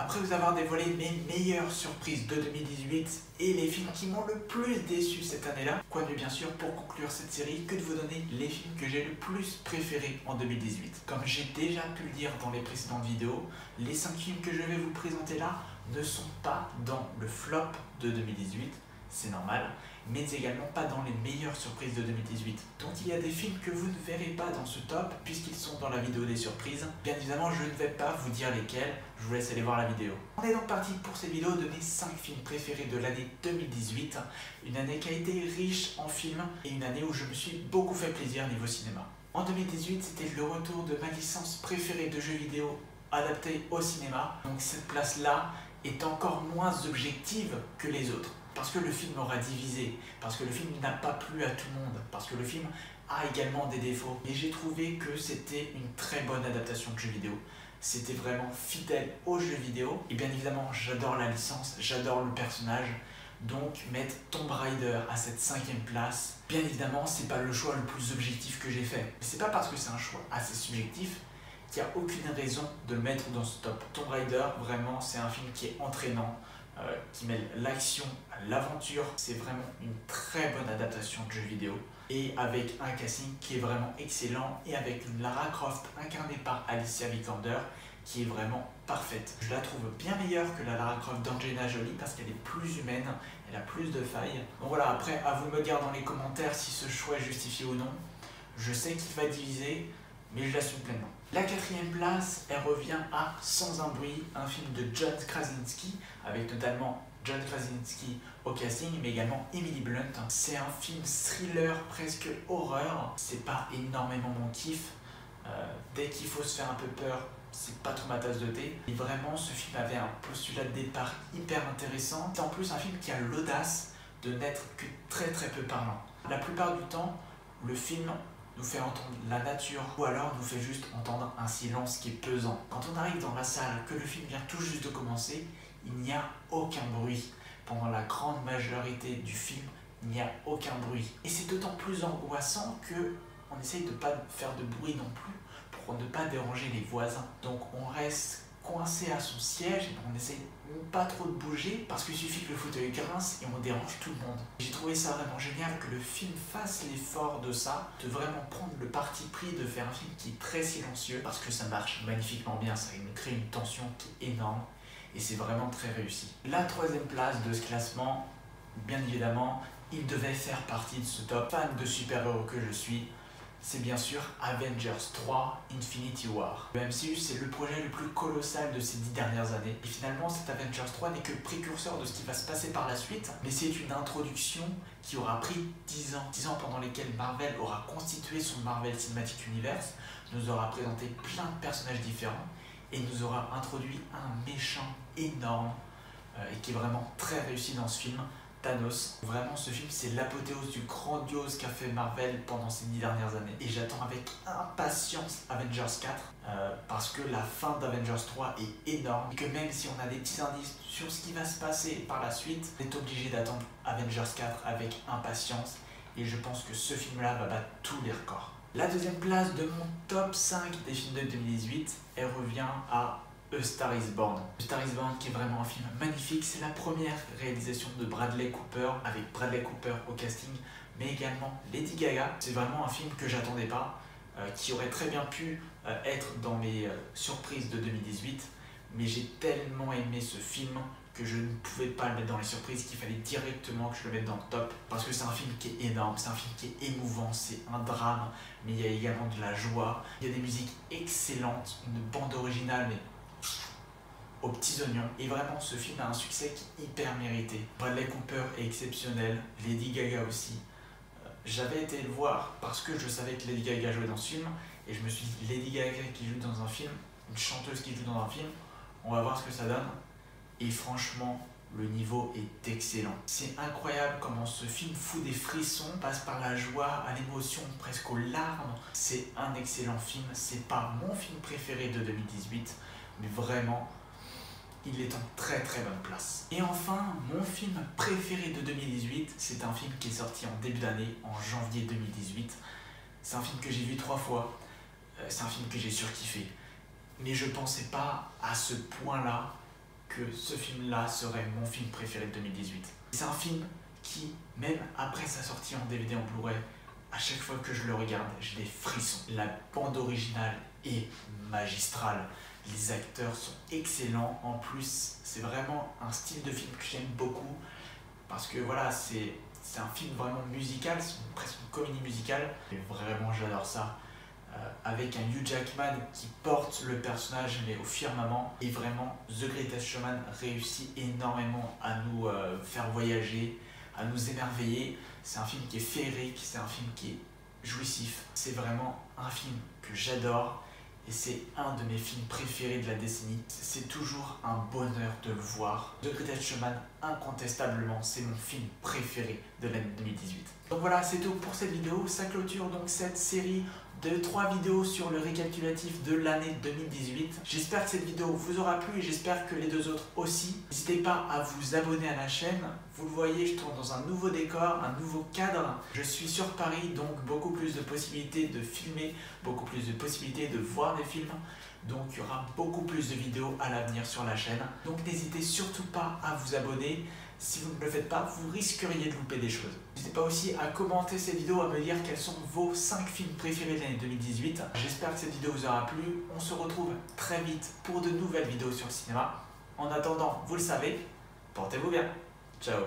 Après vous avoir dévoilé mes meilleures surprises de 2018 et les films qui m'ont le plus déçu cette année-là, quoi de mieux bien sûr pour conclure cette série que de vous donner les films que j'ai le plus préférés en 2018. Comme j'ai déjà pu le dire dans les précédentes vidéos, les 5 films que je vais vous présenter là ne sont pas dans le flop de 2018, c'est normal, mais également pas dans les meilleures surprises de 2018. Donc il y a des films que vous ne verrez pas dans ce top puisqu'ils sont dans la vidéo des surprises. Bien évidemment, je ne vais pas vous dire lesquels, je vous laisse aller voir la vidéo. On est donc parti pour cette vidéo de mes 5 films préférés de l'année 2018, une année qui a été riche en films et une année où je me suis beaucoup fait plaisir niveau cinéma. En 2018, c'était le retour de ma licence préférée de jeux vidéo adaptée au cinéma, donc cette place-là est encore moins objective que les autres. Parce que le film aura divisé, parce que le film n'a pas plu à tout le monde, parce que le film a également des défauts. Et j'ai trouvé que c'était une très bonne adaptation de jeux vidéo. C'était vraiment fidèle aux jeux vidéo. Et bien évidemment, j'adore la licence, j'adore le personnage. Donc mettre Tomb Raider à cette 5e place, bien évidemment, c'est pas le choix le plus objectif que j'ai fait. Mais c'est pas parce que c'est un choix assez subjectif qu'il n'y a aucune raison de le mettre dans ce top. Tomb Raider, vraiment, c'est un film qui est entraînant, qui mêle l'action à l'aventure. C'est vraiment une très bonne adaptation de jeu vidéo et avec un casting qui est vraiment excellent et avec une Lara Croft incarnée par Alicia Vikander qui est vraiment parfaite. Je la trouve bien meilleure que la Lara Croft d'Angelina Jolie parce qu'elle est plus humaine, elle a plus de failles. Donc voilà, après à vous de me dire dans les commentaires si ce choix est justifié ou non. Je sais qu'il va diviser, mais je l'assume pleinement. La 4e place, elle revient à Sans un bruit, un film de John Krasinski, avec notamment John Krasinski au casting, mais également Emily Blunt. C'est un film thriller, presque horreur. C'est pas énormément mon kiff. Dès qu'il faut se faire un peu peur, c'est pas trop ma tasse de thé. Et vraiment, ce film avait un postulat de départ hyper intéressant. C'est en plus un film qui a l'audace de n'être que très peu parlant. La plupart du temps, le film nous fait entendre la nature ou alors nous fait juste entendre un silence qui est pesant. Quand on arrive dans la salle, que le film vient tout juste de commencer, il n'y a aucun bruit. Pendant la grande majorité du film, il n'y a aucun bruit. Et c'est d'autant plus angoissant que on essaye de ne pas faire de bruit non plus pour ne pas déranger les voisins. Donc on reste coincé à son siège et on essaye pas trop de bouger parce qu'il suffit que le fauteuil grince et on dérange tout le monde. J'ai trouvé ça vraiment génial que le film fasse l'effort de ça, de vraiment prendre le parti pris de faire un film qui est très silencieux parce que ça marche magnifiquement bien, ça nous crée une tension qui est énorme et c'est vraiment très réussi. La 3e place de ce classement, bien évidemment, il devait faire partie de ce top. Fan de super-héros que je suis, c'est bien sûr Avengers 3 Infinity War. Le MCU, c'est le projet le plus colossal de ces 10 dernières années. Et finalement, cet Avengers 3 n'est que précurseur de ce qui va se passer par la suite. Mais c'est une introduction qui aura pris 10 ans. 10 ans pendant lesquels Marvel aura constitué son Marvel Cinematic Universe, nous aura présenté plein de personnages différents et nous aura introduit un méchant énorme et qui est vraiment très réussi dans ce film. Thanos. Vraiment, ce film, c'est l'apothéose du grandiose qu'a fait Marvel pendant ces 10 dernières années. Et j'attends avec impatience Avengers 4 parce que la fin d'Avengers 3 est énorme. Et que même si on a des petits indices sur ce qui va se passer par la suite, on est obligé d'attendre Avengers 4 avec impatience. Et je pense que ce film-là va battre tous les records. La 2e place de mon top 5 des films de 2018, elle revient à A Star is Born. A Star is Born qui est vraiment un film magnifique, c'est la première réalisation de Bradley Cooper avec Bradley Cooper au casting mais également Lady Gaga. C'est vraiment un film que j'attendais pas, qui aurait très bien pu être dans mes surprises de 2018 mais j'ai tellement aimé ce film que je ne pouvais pas le mettre dans les surprises, qu'il fallait directement que je le mette dans le top parce que c'est un film qui est énorme, c'est un film qui est émouvant, c'est un drame mais il y a également de la joie, il y a des musiques excellentes, une bande originale mais aux petits oignons. Et vraiment, ce film a un succès qui est hyper mérité. Bradley Cooper est exceptionnel, Lady Gaga aussi. J'avais été le voir parce que je savais que Lady Gaga jouait dans ce film et je me suis dit, Lady Gaga qui joue dans un film, une chanteuse qui joue dans un film, on va voir ce que ça donne. Et franchement, le niveau est excellent. C'est incroyable comment ce film fout des frissons, passe par la joie, à l'émotion, presque aux larmes. C'est un excellent film, c'est pas mon film préféré de 2018, mais vraiment, il est en très bonne place. Et enfin, mon film préféré de 2018, c'est un film qui est sorti en début d'année, en janvier 2018. C'est un film que j'ai vu 3 fois, c'est un film que j'ai surkiffé. Mais je pensais pas à ce point-là que ce film-là serait mon film préféré de 2018. C'est un film qui, même après sa sortie en DVD en Blu-ray, à chaque fois que je le regarde, j'ai des frissons. La bande originale est magistrale. Les acteurs sont excellents. En plus, c'est vraiment un style de film que j'aime beaucoup. Parce que voilà, c'est un film vraiment musical, c'est presque une comédie musicale. Et vraiment, j'adore ça. Avec un Hugh Jackman qui porte le personnage mais au firmament. Et vraiment, The Greatest Showman réussit énormément à nous faire voyager, à nous émerveiller. C'est un film qui est féerique, c'est un film qui est jouissif. C'est vraiment un film que j'adore et c'est un de mes films préférés de la décennie. C'est toujours un bonheur de le voir. The Greatest Showman, incontestablement, c'est mon film préféré de l'année 2018. Donc voilà, c'est tout pour cette vidéo. Ça clôture donc cette série de 3 vidéos sur le récapitulatif de l'année 2018. J'espère que cette vidéo vous aura plu et j'espère que les 2 autres aussi. N'hésitez pas à vous abonner à la chaîne. Vous le voyez, je tourne dans un nouveau décor, un nouveau cadre. Je suis sur Paris, donc beaucoup plus de possibilités de filmer, beaucoup plus de possibilités de voir des films. Donc il y aura beaucoup plus de vidéos à l'avenir sur la chaîne. Donc n'hésitez surtout pas à vous abonner. Si vous ne le faites pas, vous risqueriez de louper des choses. N'hésitez pas aussi à commenter cette vidéo, à me dire quels sont vos 5 films préférés de l'année 2018. J'espère que cette vidéo vous aura plu. On se retrouve très vite pour de nouvelles vidéos sur le cinéma. En attendant, vous le savez, portez-vous bien. Ciao.